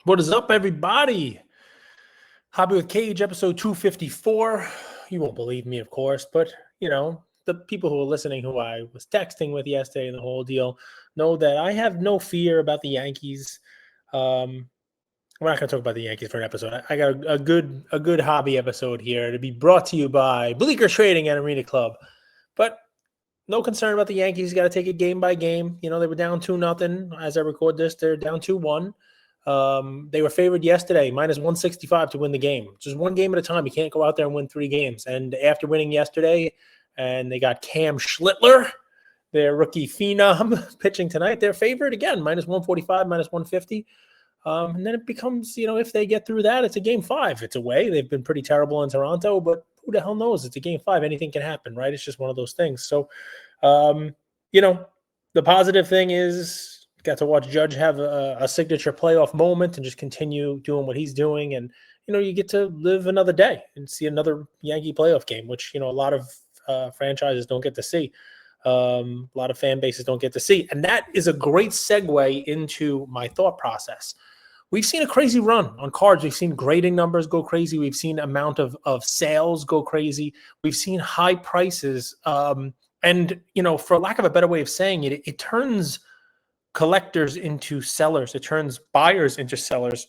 What is up, everybody? Hobby with Cage, episode 254. You won't believe me, of course, but the people who are listening, who I was texting with yesterday, and the whole deal, know that I have no fear about the Yankees. We're not going to talk about the Yankees for an episode. I got a good hobby episode here to be brought to you by Bleecker Trading and Arena Club. But no concern about the Yankees. You got to take it game by game. They were down 2-0 as I record this. They're down 2-1. They were favored yesterday, minus 165 to win the game. Just one game at a time. You can't go out there and win 3 games. And after winning yesterday, and they got Cam Schlittler, their rookie phenom, pitching tonight, they're favored again, minus 145, minus 150. And then it becomes, if they get through that, it's a game 5. It's away. They've been pretty terrible in Toronto, but who the hell knows? It's a game 5. Anything can happen, right? It's just one of those things. So, the positive thing is got to watch Judge have a signature playoff moment and just continue doing what he's doing. And, you get to live another day and see another Yankee playoff game, which, a lot of franchises don't get to see. A lot of fan bases don't get to see. And that is a great segue into my thought process. We've seen a crazy run on cards. We've seen grading numbers go crazy. We've seen amount of sales go crazy. We've seen high prices. And, for lack of a better way of saying it, it turns collectors into sellers. It turns buyers into sellers.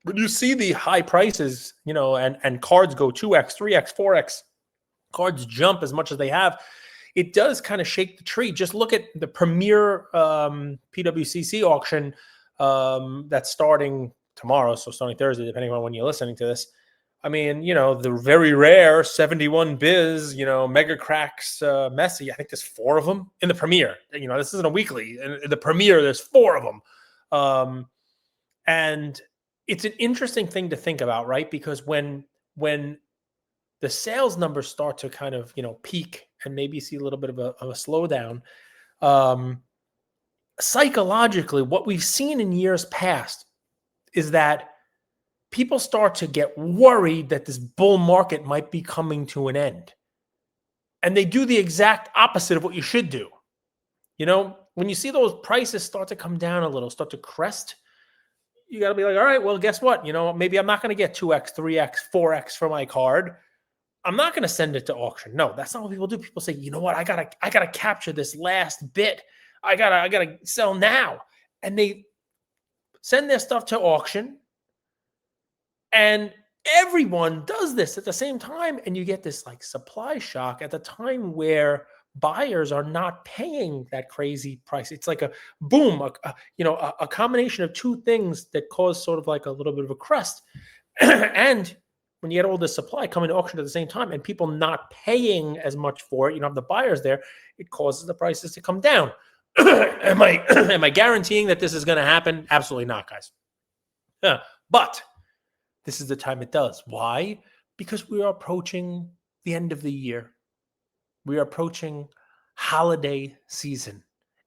When you see the high prices, and cards go 2x, 3x, 4x, cards jump as much as they have, it does kind of shake the tree. Just look at the premier PWCC auction that's starting tomorrow, so starting Thursday, depending on when you're listening to this. I mean, the very rare 71 biz, mega cracks Messi. I think there's 4 of them in the premiere. This isn't a weekly. In the premiere, there's 4 of them. And it's an interesting thing to think about, right? Because when the sales numbers start to kind of, peak and maybe see a little bit of a slowdown, psychologically, what we've seen in years past is that people start to get worried that this bull market might be coming to an end. And they do the exact opposite of what you should do. When you see those prices start to come down a little, start to crest, you got to be like, all right, well, guess what? Maybe I'm not going to get 2x, 3x, 4x for my card. I'm not going to send it to auction. No, that's not what people do. People say, you know what? I gotta capture this last bit. I gotta sell now. And they send their stuff to auction. And everyone does this at the same time. And you get this like supply shock at the time where buyers are not paying that crazy price. It's like a boom, a combination of 2 things that cause sort of like a little bit of a crest. And when you get all this supply coming to auction at the same time and people not paying as much for it, have the buyers there, it causes the prices to come down. Am I guaranteeing that this is going to happen? Absolutely not, guys. But this is the time it does. Why? Because we are approaching the end of the year. We are approaching holiday season.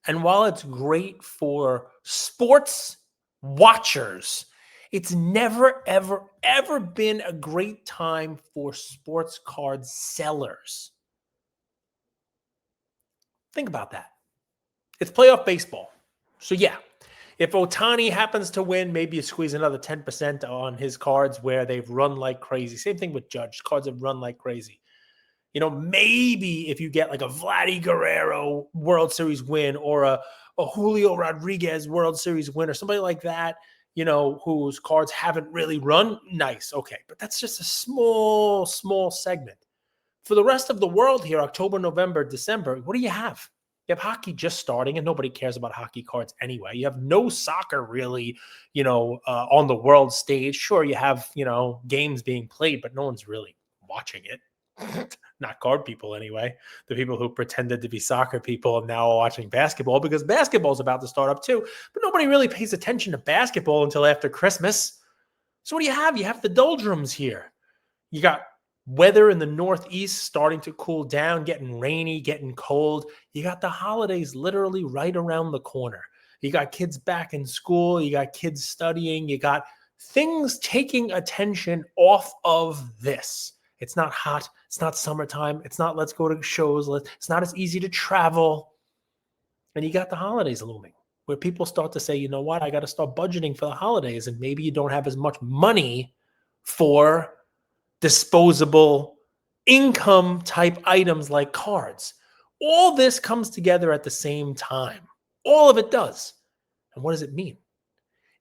And while it's great for sports watchers, it's never, ever, ever been a great time for sports card sellers. Think about that. It's playoff baseball. So yeah, if Ohtani happens to win, maybe you squeeze another 10% on his cards where they've run like crazy. Same thing with Judge. Cards have run like crazy. Maybe if you get like a Vladdy Guerrero World Series win or a Julio Rodriguez World Series win or somebody like that, whose cards haven't really run, nice, okay. But that's just a small segment. For the rest of the world here, October, November, December, what do you have? You have hockey just starting, and nobody cares about hockey cards anyway. You have no soccer really, on the world stage. Sure, you have, games being played, but no one's really watching it. Not card people anyway. The people who pretended to be soccer people are now watching basketball because basketball is about to start up too. But nobody really pays attention to basketball until after Christmas. So what do you have? You have the doldrums here. You got weather in the Northeast starting to cool down, getting rainy, getting cold. You got the holidays literally right around the corner. You got kids back in school. You got kids studying. You got things taking attention off of this. It's not hot. It's not summertime. It's not let's go to shows. It's not as easy to travel. And you got the holidays looming. where people start to say, you know what, I got to start budgeting for the holidays, and maybe you don't have as much money for disposable income type items like cards. All this comes together at the same time. All of it does. And what does it mean?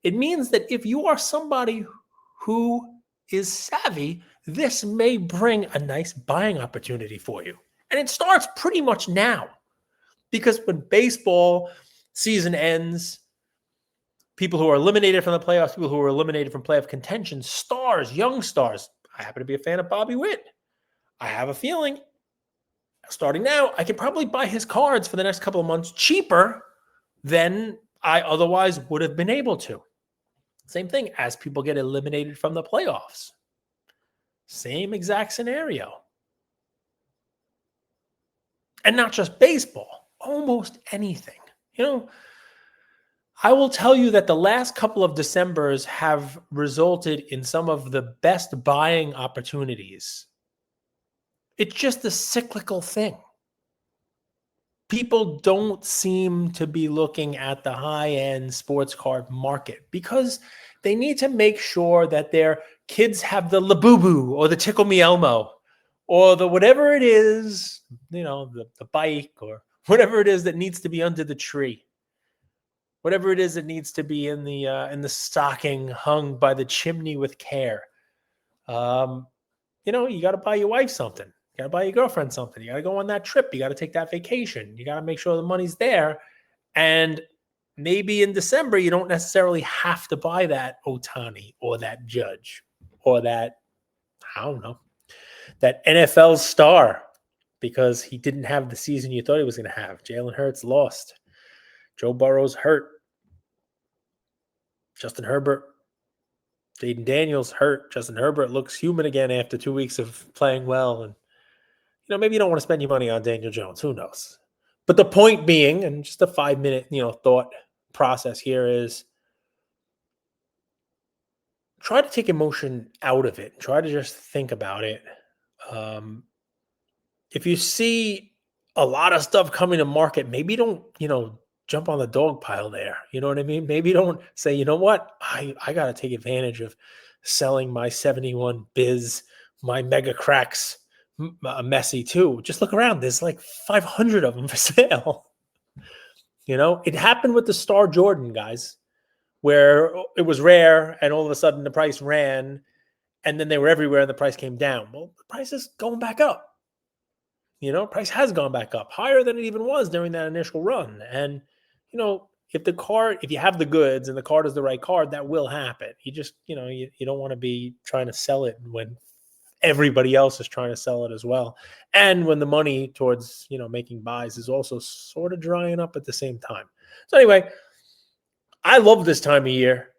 It means that if you are somebody who is savvy, this may bring a nice buying opportunity for you. And it starts pretty much now, because when baseball season ends, people who are eliminated from the playoffs, people who are eliminated from playoff contention, stars, young stars. I happen to be a fan of Bobby Witt. I have a feeling starting now, I could probably buy his cards for the next couple of months cheaper than I otherwise would have been able to. Same thing as people get eliminated from the playoffs. Same exact scenario. And not just baseball, almost anything. You know, I will tell you that the last couple of Decembers have resulted in some of the best buying opportunities. It's just a cyclical thing. People don't seem to be looking at the high-end sports card market because they need to make sure that their kids have the Labubu or the Tickle Me Elmo or the whatever it is, you know, the bike or whatever it is that needs to be under the tree. Whatever it is that needs to be in the stocking hung by the chimney with care. You know, you got to buy your wife something. You got to buy your girlfriend something. You got to go on that trip. You got to take that vacation. You got to make sure the money's there. And maybe in December, you don't necessarily have to buy that Ohtani or that Judge or that, I don't know, that NFL star because he didn't have the season you thought he was going to have. Jalen Hurts lost. Joe Burrow's hurt. Justin Herbert. Jaden Daniels hurt. Justin Herbert looks human again after 2 weeks of playing well. And, you know, maybe you don't want to spend your money on Daniel Jones. Who knows? But the point being, and just a 5-minute, thought process here is try to take emotion out of it. Try to just think about it. If you see a lot of stuff coming to market, maybe don't, jump on the dog pile there. You know what I mean? Maybe don't say, you know what? I got to take advantage of selling my 71 biz, my mega cracks, Messi too. Just look around. There's like 500 of them for sale. It happened with the Star Jordan, guys, where it was rare and all of a sudden the price ran and then they were everywhere and the price came down. Well, the price is going back up. Price has gone back up higher than it even was during that initial run. And, if you have the goods and the card is the right card, that will happen. You just, you don't want to be trying to sell it when everybody else is trying to sell it as well. And when the money towards, making buys is also sort of drying up at the same time. So anyway, I love this time of year.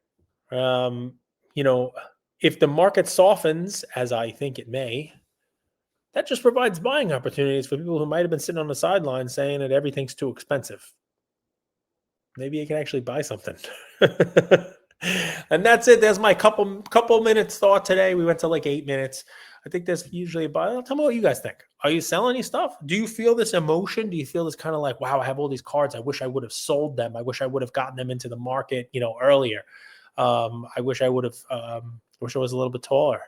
If the market softens, as I think it may, that just provides buying opportunities for people who might have been sitting on the sidelines saying that everything's too expensive. Maybe you can actually buy something. And that's it. There's my couple minutes thought today. We went to like 8 minutes. I think there's usually about, tell me what you guys think. Are you selling any stuff? Do you feel this emotion? Do you feel this kind of like, wow, I have all these cards. I wish I would have sold them. I wish I would have gotten them into the market, earlier. I wish I would have, wish I was a little bit taller.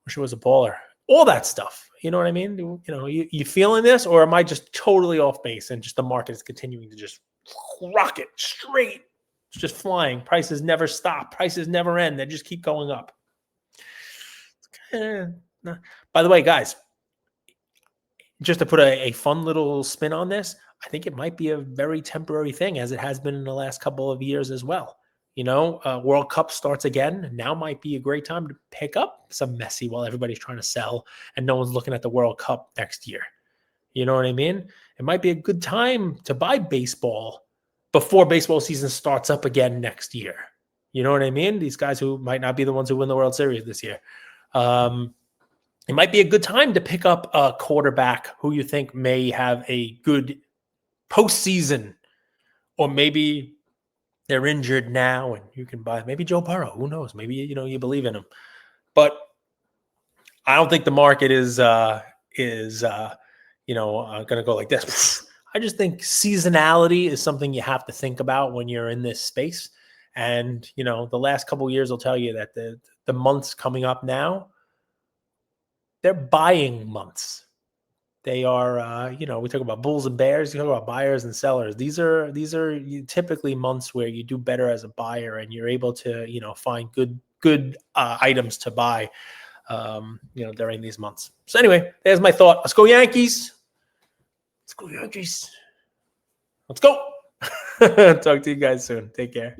Wish I was a baller. All that stuff. You know what I mean? You feeling this, or am I just totally off base and just the market is continuing to just rocket straight? It's just flying. Prices never stop. Prices never end. They just keep going up. By the way, guys, just to put a fun little spin on this, I think it might be a very temporary thing, as it has been in the last couple of years as well. World Cup starts again. Now might be a great time to pick up some Messi while everybody's trying to sell and no one's looking at the World Cup next year. You know what I mean? It might be a good time to buy baseball before baseball season starts up again next year. You know what I mean? These guys who might not be the ones who win the World Series this year. It might be a good time to pick up a quarterback who you think may have a good postseason, or maybe they're injured now and you can buy maybe Joe Burrow. Who knows? Maybe, you believe in him. But I don't think the market is going to go like this. I just think seasonality is something you have to think about when you're in this space. And, you know, the last couple of years will tell you that the months coming up now, they're buying months. They are, you know, we talk about bulls and bears. You talk about buyers and sellers. These are typically months where you do better as a buyer, and you're able to, you know, find good items to buy, you know, during these months. So anyway, there's my thought. Let's go Yankees. Let's go Yankees. Let's go. Talk to you guys soon. Take care.